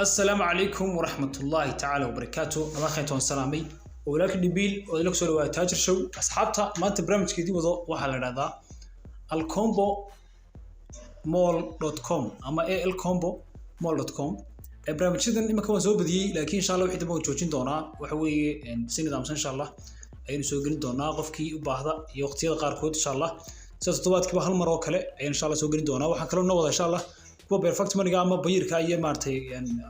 السلام عليكم ورحمة الله تعالى وبركاته. أنا خيتون سلامي ولكن نبيل ولك سؤال تاجر شو أصحابها ما أنت برامج كذي وضع وحلا هذا الكومبو mall.com أما الكومبو mall.com برامج كذا إما كون زود بدي لكن إن شاء الله وحدة موجودين دونا وحوي سنة دامس إن شاء الله أي نسوقين دونا قفكي وبهذا يوقتي القاركود إن شاء الله ستطبات كبه هالمرة وكله أي إن شاء الله سوقين دونا وحكرنا وضع إن شاء الله kuwa perfect maniga ama bayirka ay maartay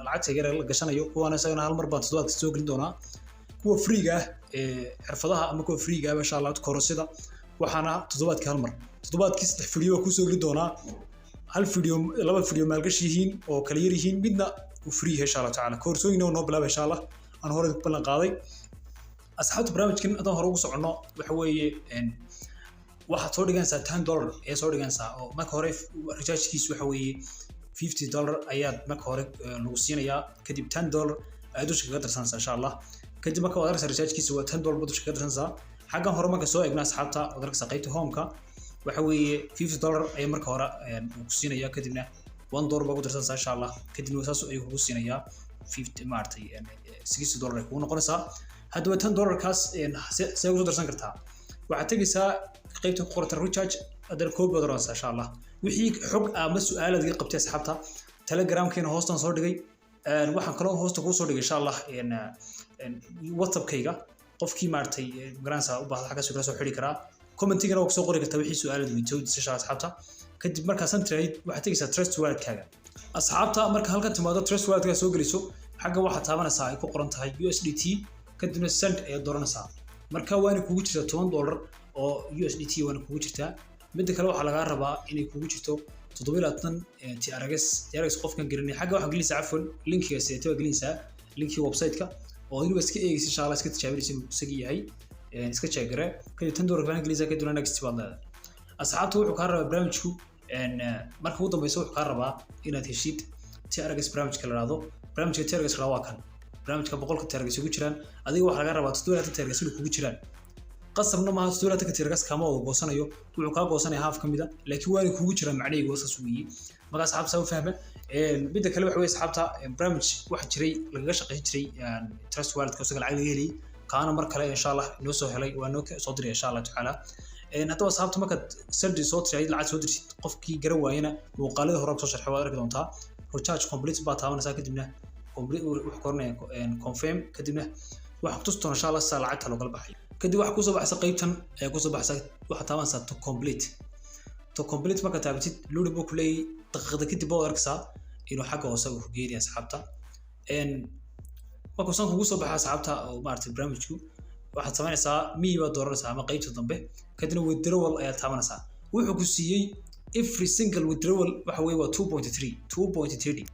lacagta yar la gashanayo kuwana isagana hal mar baan toddobaad soo gelin doonaa kuwa free-ga xirfadaha ama kuwa free-ga insha Allah koorasida waxaana toddobaadkii hal mar toddobaadkii saddex video ku soo gelin doonaa hal video laba video maalgashihiin oo kala yar yihiin midna u free insha Allah taala koorsooyina noo bilaab insha Allah aan hore u ballan qaaday asxaabta barnaamijkan adoo hore ugu socono waxa weeye waxaad soo dhiganaysaa $10 ee soo dhiganaysaa oo marka hore recharge-kiisu waxa weeye $50 ayaad marka hore lagu siinayaa kadib $10 ayaad dusha kaga darsanaysaa insha Allah kadib marka aad aragto recharge-kiisu waa $10 baad dusha kaga darsanaysaa xaggan hore marka soo eegna asxaabta aad aragto qaybta home-ka waxa weeye $50 ay marka hore uu ku siinayaa kadibna $1 baad ku darsanaysaa insha Allah kadibna saas ayuu kugu siinayaa 50 maartay $60 ay kugu noqonaysaa hadaba $10 kaas see ugu darsan kartaa waxaad tagaysaa qaybta ku qorata recharge adar koob baad oranaysaa insha Allah wixii xog ama su'aalaad iga qabtay asxaabta Telegram-keena hoostan soo dhigay waxaan kaloo hoosta ku soo dhigay insha Allah WhatsApp-kayga qofkii maartay garanaysa u baahda xagga soo xiri karaa comment-igana oo soo qori kartaa wixii su'aalaad weydiiso insha Allah asxaabta kadib markaas aan trade waxaad tagaysaa trust wallet-kaaga asxaabta marka halkan timaado trust wallet-ka soo geliso xagga waxaad taabanaysaa ay ku qoran tahay USDT kadibna send ayaad dooranaysaa marka waana kugu jirta $10 oo USDT waana kugu jirta mid kale waxa laga rabaa inay kugu jirto 720 TRX qofkan gelinay xagga waxa gelinaysaa afwan linkiga seeto gelinaysaa linkiga website-ka oo inuu iska eegaysa insha Allah iska tijaabinaysa isaga yahay iska checkare kadib $10 baan gelinaysaa kadibna next baad leedahay asxaabtu wuxuu ka rabaa barnaamijku marka ugu dambayso wuxuu ka rabaa inaad heshid TRX barnaamijka la raado barnaamijka TRX waa kan barnaamijka 100 TRX ugu jiraan adiga waxa laga rabaa 720 TRX ugu jiraan qasabna ma hasto dawladda ka tirgas kama oo goosanayo wuxuu ka goosanay half kamida laakiin waa kugu jira macnaheedu waxa suuyi marka asxaab soo fahma bidda kale waxa way asxaabta barnaamij wax jiray laga shaqeyn jiray trust wallet ka soo lacag laga helay kaana mar kale insha Allah inoo soo helay waa noo soo diray insha Allah taala hadaba asxaabta marka sirdi soo tiray lacag soo dirtid qofkii garan waayana muuqaalada hore soo sharxay waa arki doontaa recharge complete baa taabanaysaa kadibna complete wax kornay confirm kadibna waxa ku tusto insha Allah saa lacagta loo kala baxay kadib waxa ku soo baxsan qaybtan ee ku soo baxsan waxa taabanaysaa to complete marka taabatid load book lay daqiiqada kadib oo arkaysaa inuu xagga hoose u geeyay asxaabta marka soo kugu soo baxay asxaabta oo maartay barnaamijku waxaad sameynaysaa miiba dooranaysaa ama qaybta dambe kadibna withdrawal ayaa taabanaysaa wuxuu ku siiyay every single withdrawal waxa weeye waa 2.30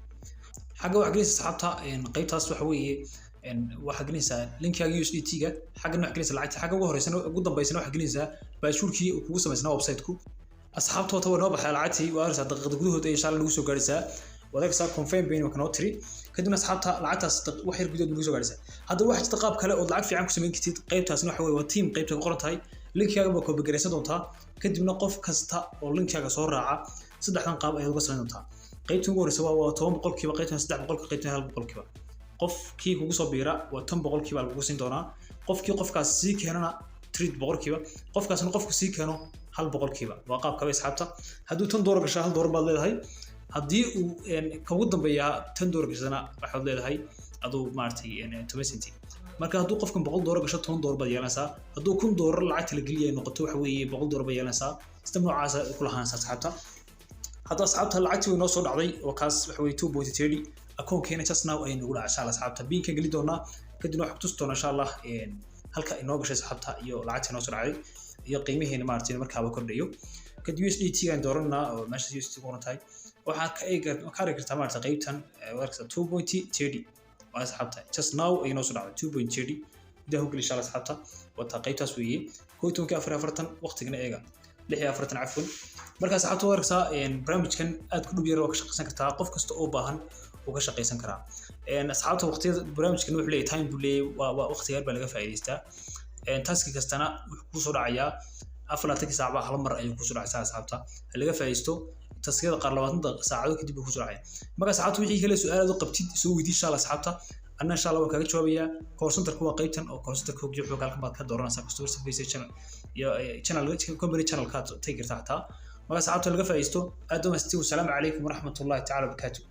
xagga wax gelinaysa asxaabta qaybtaas waxa weeye waxa gelinaysaa linkiga USDT-ga xaggan wax gelinaysaa lacagta xagga ugu horeysana ugu dambeysana waxa gelinaysaa baashuurkii uu kugu sameysnaa website-ku asxaabta wata noo baxay lacagtii waa arsa daqiiqada gudahood insha Allah lagu soo gaaraysaa wadaagsa confirm been ma kana tiri kadibna asxaabta lacagtaas wax yar gudahood lagu soo gaaraysaa hadda wax jirta qaab kale oo lacag fiican ku sameyn kartid qaybtaasna waxa weeye waa team qaybta ku qoran tahay linkiga ba koobi gareysan doontaa kadibna qof kasta oo linkiga soo raaca saddexdan qaab ayaad uga sameyn doontaa qaybta ugu horeysa waa 10% qaybta 3% qaybta 1% qofkii kugu soo biira waa 10% lagu siin doonaa qofkii qofkaas sii keenana 3% qofkaasna qofku sii keeno 1% waa qaab kale asxaabta haduu $10 gasho $1 baad leedahay hadii uu ugu dambeeya $10 gashana waxaad leedahay adoo maartay 10 cent marka haduu qofkan $100 gasho $10 baad yeelanaysaa haduu $1,000 lacagta la geliyo noqoto waxa weeye $100 baad yeelanaysaa isla noocaas ku lahaanaysaa asxaabta hadda asxaabta lacagtii noo soo dhacday oo kaas waxa weeye 2.30 akoonkeena just now aynu ugu dhacay insha Allah asxaabta biinka gali doonaa kadib wax ku tusto insha Allah halka inoo gashay asxaabta iyo lacagta noo soo dhacday iyo qiimaheena maartay markaaba kordhayo kadib USDT aan dooranaa oo meesha USDT ku qoran tahay waxa ka eegi kartaa maartay qaybtan warkasa 2.30 waa asxaabta just now aynu soo dhacday 2.30 idaho gali insha Allah asxaabta wata qaybtaas weeye 1.44 waqtigana eega 46 عفوا marka asxaabta warkasa barnaamijkan aad ku dhub yar oo ka shaqeysan kartaa qof kasta oo baahan oo ka shaqeysan kara asxaabta waqtiyada barnaamijkan wuxuu leeyahay time buu leeyahay waa waqti yar baa laga faa'iideystaa task kastana wuxuu ku soo dhacayaa 24 saac hal mar ayuu ku soo dhacaysaa asxaabta laga faa'iideysto taskiyada qaar 20 saacadood kadib ku soo raacay marka saacadu wixii kale su'aalaad qabtid soo weydii insha Allah asxaabta anna insha Allah waan kaga jawaabayaa call center-ku waa qaybtan oo call center-ku joog halkan baad ka dooranaysaa customer service channel iyo channel company channel ka tagi kartaa marka saacadu laga faa'iisto aad u mahadsantiin. Assalaamu calaykum waraxmatullaahi ta'ala wa barakaatuh.